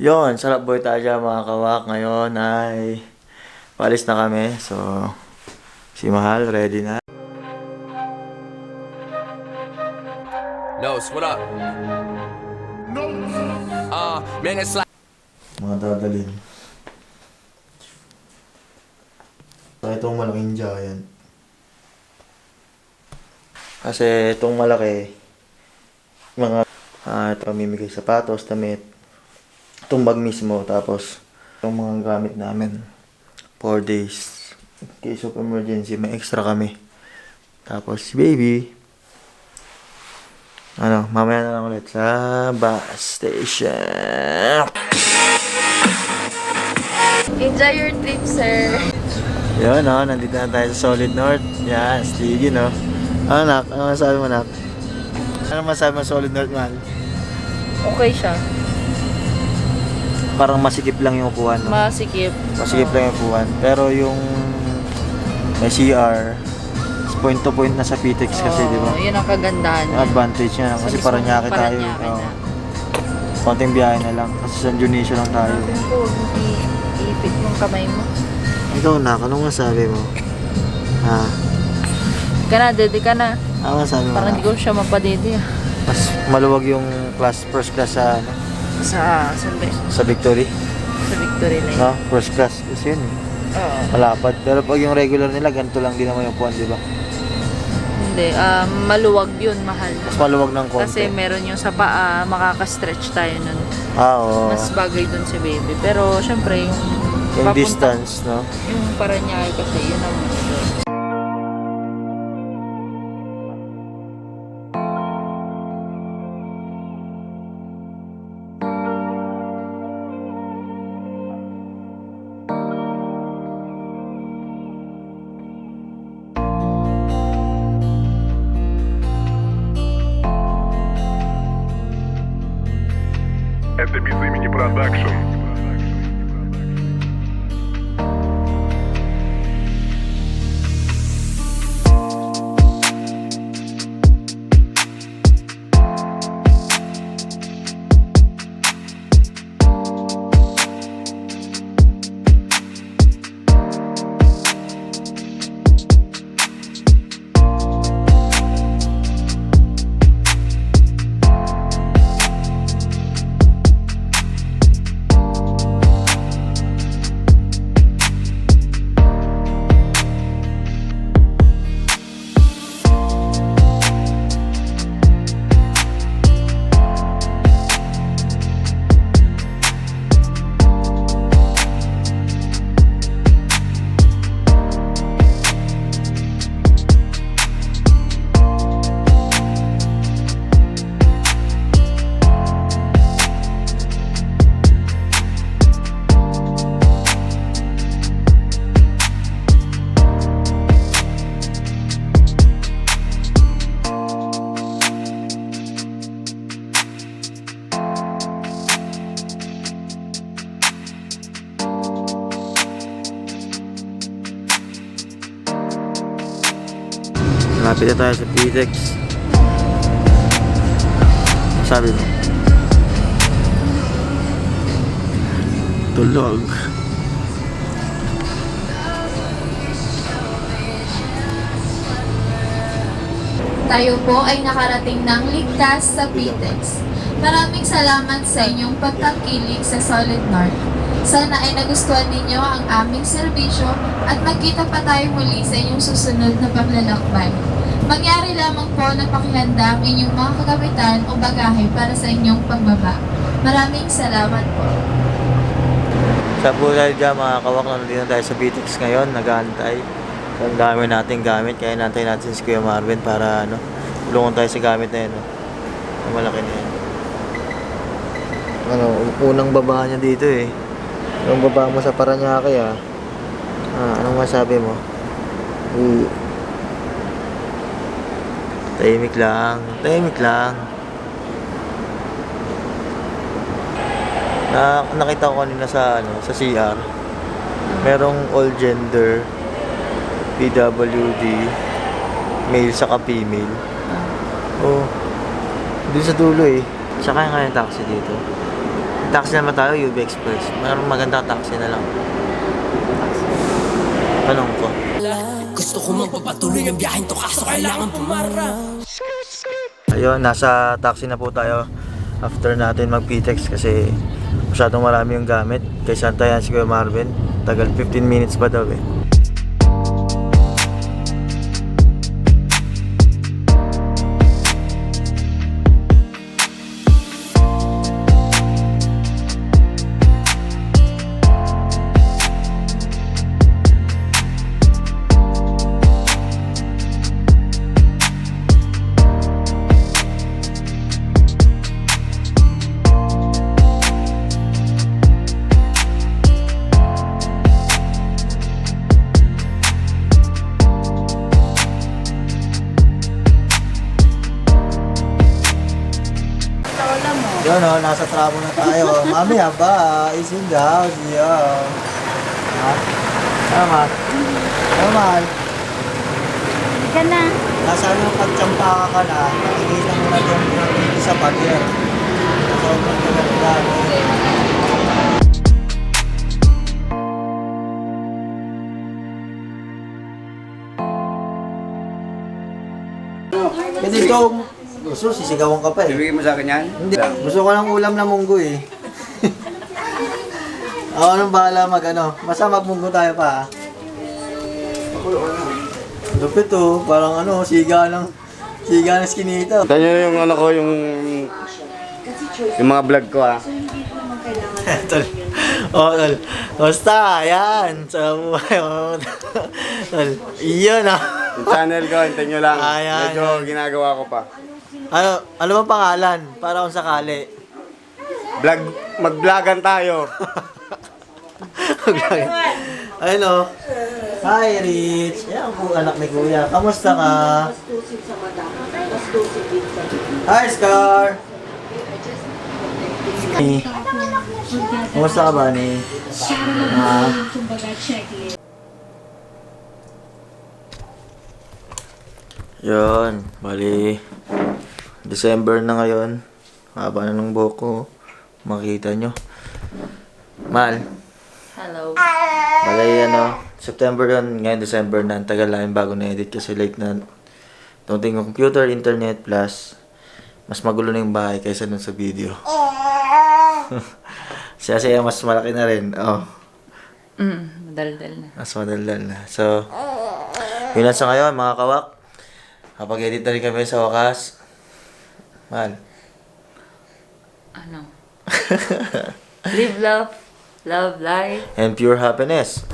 Yon, sarap boy tayo dyan mga kawak. Ngayon ay paalis na kami. So, si Mahal, ready na. Nose, what up? Man, it's like Mga dadalhin. So, itong malaking giant. Kasi itong malaki, mga ito mamimigay sapatos, damit, itong bag mismo, tapos itong mga gamit namin 4 days. In case of emergency, may extra kami. Tapos si baby, mamaya na lang ulit sa bus station. Enjoy your trip, sir. Yun, nandito na tayo sa Solid North. Yan, Stiggy, no? Anak, ano masabi mo, anak? Ano masabi mo sa Solid North, man? Okay siya. Parang masikip lang yung upuan, no? Masikip. Masikip lang yung upuan. Pero yung may CR, point to point na sa PTEX kasi, di ba? Yun ang kagandahan Yung niya. advantage niya. Kasi Sa Paranaque mismong tayo. Paranaque Oo. na. Konting biyahe na lang. Kasi sa Indonesia lang tayo. Sabi ko, hindi iipit yung kamay mo. Ikaw, nak, anong masabi mo? Ha? Ka na, dede ka na. Ano masabi mo, Parang nak? hindi ko siya mapadede. Mas maluwag yung first class sa, sa Victory. Sa Victory Lane. No? First class. Kasi yun, eh. Oo. Malapad. Pero pag yung regular nila, ganito lang din naman yung puwan, di ba? Hindi, maluwag yun, mahal. Mas maluwag ng konti. Kasi meron yung sa paa, makaka-stretch tayo nun. Oo. Mas bagay dun si baby. Pero, syempre, yung Yung papunta- distance, no? Yung Paranaque kasi, yun ang gusto. Это без имени продакшн. Malapit na tayo sa PTEX. Sabi mo? Tulog. Tayo po ay nakarating ng ligtas sa PTEX. Maraming salamat sa inyong pagtangkilik sa Solid North. Sana ay nagustuhan ninyo ang aming serbisyo at magkita pa tayo muli sa inyong susunod na paglalakbay. Mangyari lamang po na pakihanda ang inyong mga kagamitan o bagahe para sa inyong pagbaba. Maraming salamat po. Sa po tayo dyan mga kawak, nandito tayo sa PTEX ngayon, nag-aantay. So, ang dami nating gamit, kaya nantay natin si Kuya Marvin para tulungan tayo sa gamit na yun. Ang malaki na yun. Unang baba niya dito eh. Yung baba mo sa Paranaque anong masabi mo? Tahimik lang, tahimik lang. Nakita ko kanina sa CR. Merong all gender, PWD, male saka female. Oh. Doon sa dulo eh. Tsaka nga yung taxi dito. Taxi naman tayo, UB Express. Mayroong magandang taxi na lang. Tanong ko. Gusto ko magpapatuloy ang biyahin to kaso kailangan pumarap. Ayun, nasa taxi na po tayo after natin mag-PTEX kasi masyadong marami yung gamit. Kaysa antayan si Kuya Marvin, tagal 15 minutes pa daw eh. Yun o, nasa tramo na tayo. Mami, haba. Ising daw. Siya. Ha? Tama. Tama. Ka na. Nasa yung pagtsampa ka na, nakikita mo na doon yung isa pa diyan. Nasa yung pagtsampa Kasi ito, gusto, sisigawan ka pa eh. Ibigay mo sa akin yan? Hindi, gusto ko ng ulam na munggo eh. Ako nang bahala basta magmunggo tayo pa. Lupit oh, parang siga ng skinita. Ito nyo yung yung mga vlog ko Tol. Oh, tol. Basta, yan. Sa buhay. Tol. Iyon ah. Yung channel ko, hintayin nyo lang. Ayan, Medyo ginagawa ko pa. Ano bang pangalan? Para kung sakali. Mag-vlogan tayo. Ayun oh. Hi, Rich. Yan po anak ni Kuya. Kamusta ka? Hi, Scar. Kamusta ka ba ni? Yun, bali December na ngayon. Haba na ng buhok ko. Makita nyo. Mal. Hello. Bali September yun, ngayon December na. Ang tagal lang bago na-edit kasi late na dating yung computer, internet, plus mas magulo na yung bahay kaysa dun sa video. Siya mas malaki na rin. Oh. Madaldal na. Mas madaldal na. So, yun lang sa ngayon mga kawak. Kapag-edit na rin kami sa wakas. Mal. Ano? Live love, love life. And pure happiness.